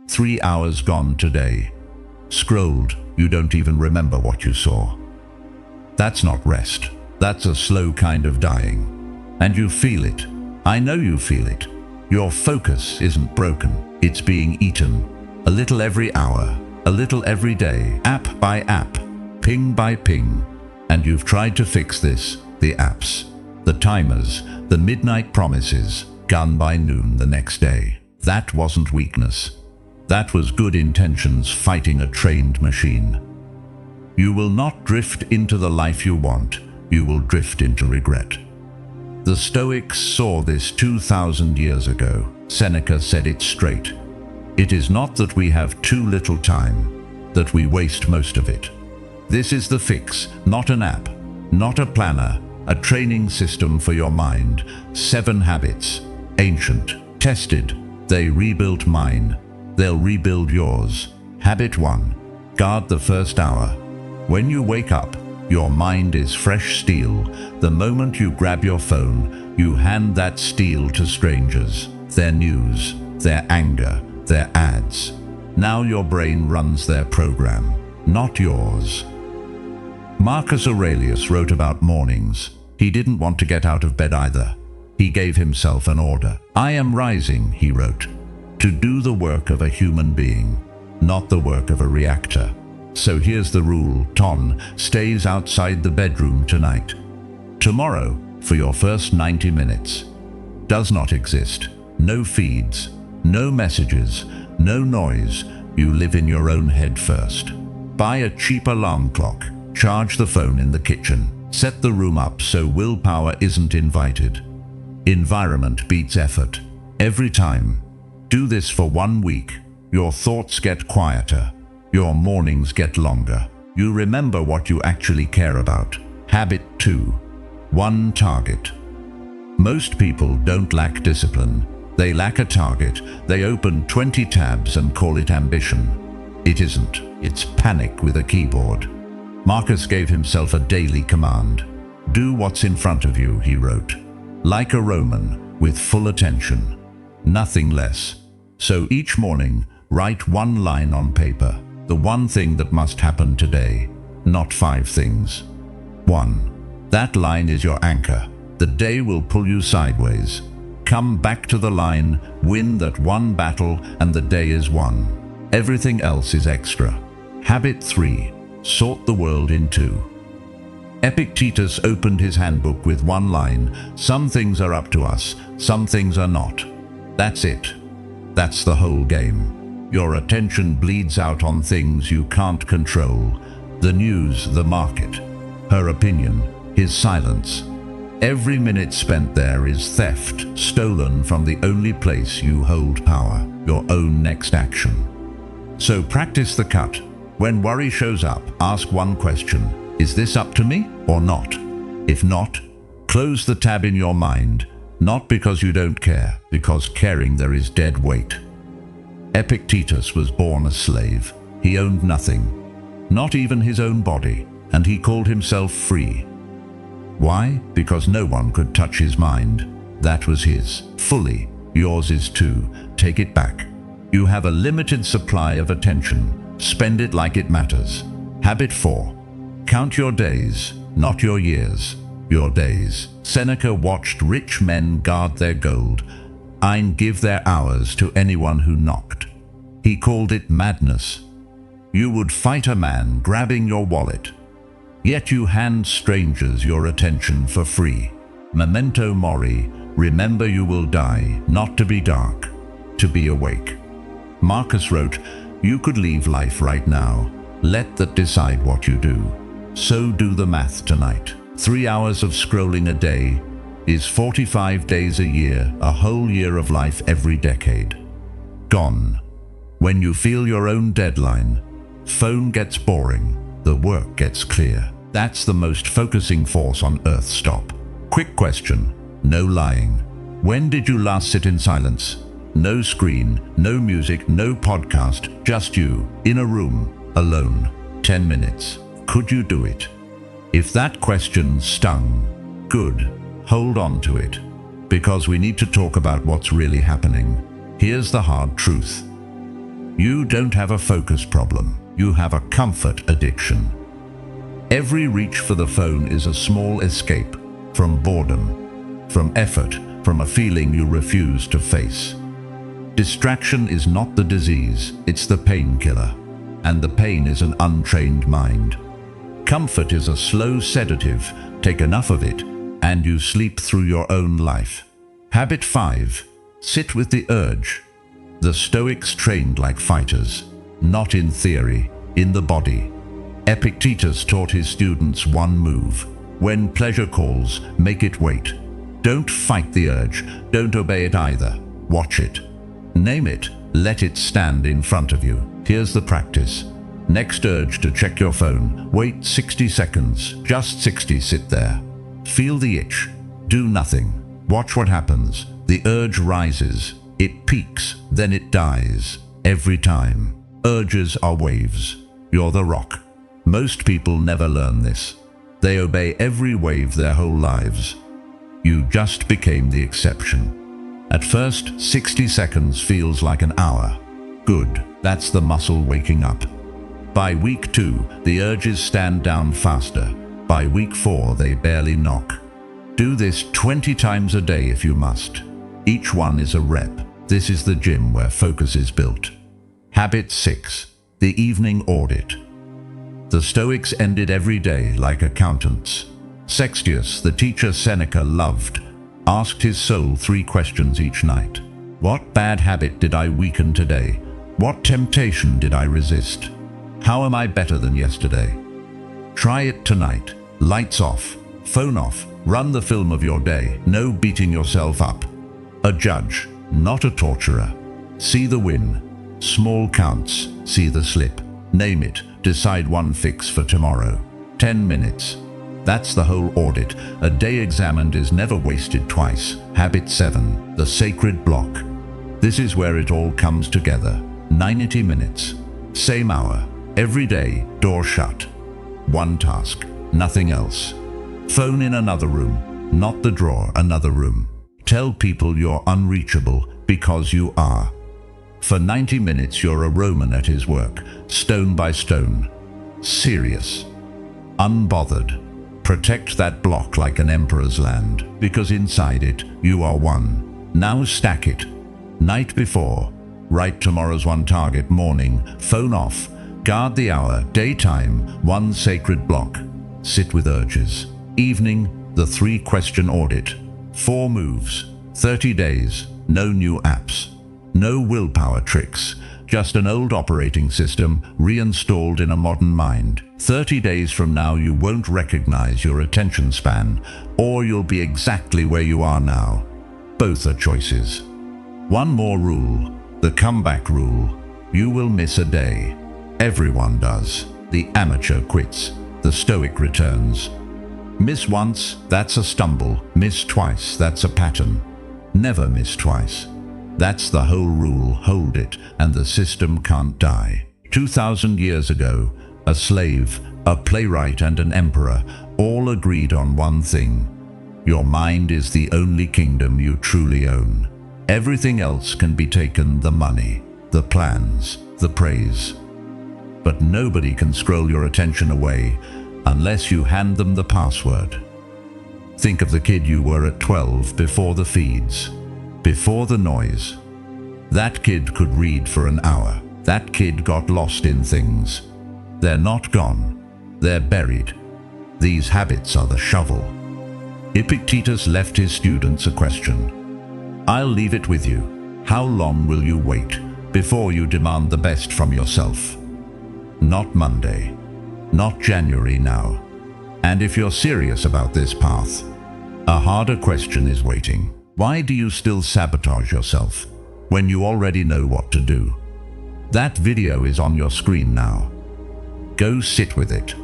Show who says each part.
Speaker 1: 3 hours gone today. Scrolled, you don't even remember what you saw. That's not rest. That's a slow kind of dying. And you feel it. I know you feel it. Your focus isn't broken. It's being eaten. A little every hour, a little every day, app by app, ping by ping. And you've tried to fix this, the apps, the timers, the midnight promises, gone by noon the next day. That wasn't weakness. That was good intentions fighting a trained machine. You will not drift into the life you want. You will drift into regret. The Stoics saw this 2,000 years ago. Seneca said it straight. It is not that we have too little time, that we waste most of it. This is the fix, not an app, not a planner, a training system for your mind. 7 habits, ancient, tested. They rebuilt mine. They'll rebuild yours. Habit 1. Guard the first hour. When you wake up, your mind is fresh steel. The moment you grab your phone, you hand that steel to strangers. Their news, their anger, their ads. Now your brain runs their program, not yours. Marcus Aurelius wrote about mornings. He didn't want to get out of bed either. He gave himself an order. I am rising, he wrote, to do the work of a human being, not the work of a reactor. So here's the rule. Ton stays outside the bedroom tonight. Tomorrow, for your first 90 minutes. Does not exist. No feeds, no messages, no noise. You live in your own head first. Buy a cheap alarm clock. Charge the phone in the kitchen. Set the room up so willpower isn't invited. Environment beats effort. Every time. Do this for 1 week. Your thoughts get quieter. Your mornings get longer. You remember what you actually care about. Habit 2. 1 target. Most people don't lack discipline. They lack a target. They open 20 tabs and call it ambition. It isn't. It's panic with a keyboard. Marcus gave himself a daily command. Do what's in front of you, he wrote. Like a Roman, with full attention. Nothing less. So each morning, write 1 line on paper. The one thing that must happen today, not 5 things. 1. That line is your anchor. The day will pull you sideways. Come back to the line, win that one battle, and the day is won. Everything else is extra. Habit 3. Sort the world in 2. Epictetus opened his handbook with 1 line. Some things are up to us, some things are not. That's it. That's the whole game. Your attention bleeds out on things you can't control. The news, the market, her opinion, his silence. Every minute spent there is theft, stolen from the only place you hold power, your own next action. So practice the cut. When worry shows up, ask 1 question. Is this up to me or not? If not, close the tab in your mind. Not because you don't care, because caring there is dead weight. Epictetus was born a slave. He owned nothing, not even his own body, and he called himself free. Why? Because no one could touch his mind. That was his, fully. Yours is too. Take it back. You have a limited supply of attention. Spend it like it matters. Habit 4. Count your days, not your years. Your days. Seneca watched rich men guard their gold. I'd give their hours to anyone who knocked. He called it madness. You would fight a man grabbing your wallet. Yet you hand strangers your attention for free. Memento mori, remember you will die, not to be dark, to be awake. Marcus wrote, you could leave life right now. Let that decide what you do. So do the math tonight. 3 hours of scrolling a day is 45 days a year, a whole year of life every decade. Gone. When you feel your own deadline, phone gets boring, the work gets clear. That's the most focusing force on earth. Stop. Quick question, no lying. When did you last sit in silence? No screen, no music, no podcast, just you, in a room, alone. 10 minutes. Could you do it? If that question stung, good, hold on to it. Because we need to talk about what's really happening. Here's the hard truth. You don't have a focus problem. You have a comfort addiction. Every reach for the phone is a small escape from boredom, from effort, from a feeling you refuse to face. Distraction is not the disease, it's the painkiller, and the pain is an untrained mind. Comfort is a slow sedative. Take enough of it, and you sleep through your own life. Habit 5. Sit with the urge. The Stoics trained like fighters, not in theory, in the body. Epictetus taught his students one move. When pleasure calls, make it wait. Don't fight the urge, don't obey it either. Watch it. Name it, let it stand in front of you. Here's the practice. Next urge to check your phone, wait 60 seconds, just 60, sit there. Feel the itch, do nothing. Watch what happens. The urge rises, it peaks, then it dies. Every time. Urges are waves. You're the rock. Most people never learn this. They obey every wave their whole lives. You just became the exception. At first, 60 seconds feels like an hour. Good, that's the muscle waking up. By week 2, the urges stand down faster. By week 4, they barely knock. Do this 20 times a day if you must. Each one is a rep. This is the gym where focus is built. Habit 6. The evening audit. The Stoics ended every day like accountants. Sextius, the teacher Seneca loved, asked his soul 3 questions each night. What bad habit did I weaken today? What temptation did I resist? How am I better than yesterday? Try it tonight. Lights off, phone off, run the film of your day. No beating yourself up. A judge, not a torturer. See the win. Small counts, see the slip. Name it, decide one fix for tomorrow. 10 minutes. That's the whole audit. A day examined is never wasted twice. Habit 7. The sacred block. This is where it all comes together. 90 minutes. Same hour. Every day, door shut. One task, nothing else. Phone in another room, not the drawer, another room. Tell people you're unreachable because you are. For 90 minutes you're a Roman at his work, stone by stone. Serious. Unbothered. Protect that block like an emperor's land, because inside it you are one. Now stack it. Night before. Write tomorrow's one target. Morning. Phone off. Guard the hour. Daytime. One sacred block. Sit with urges. Evening. The 3-question audit. 4 moves. 30 days. No new apps. No willpower tricks. Just an old operating system reinstalled in a modern mind. 30 days from now you won't recognize your attention span, or you'll be exactly where you are now. Both are choices. One more rule. The comeback rule. You will miss a day. Everyone does. The amateur quits. The Stoic returns. Miss once, that's a stumble. Miss twice, that's a pattern. Never miss twice. That's the whole rule. Hold it, and the system can't die. 2,000 years ago, a slave, a playwright, and an emperor all agreed on one thing. Your mind is the only kingdom you truly own. Everything else can be taken: the money, the plans, the praise. But nobody can scroll your attention away unless you hand them the password. Think of the kid you were at 12 before the feeds, before the noise. That kid could read for an hour. That kid got lost in things. They're not gone. They're buried. These habits are the shovel. Epictetus left his students a question. I'll leave it with you. How long will you wait before you demand the best from yourself? Not Monday. Not January now. And if you're serious about this path, a harder question is waiting. Why do you still sabotage yourself when you already know what to do? That video is on your screen now. Go sit with it.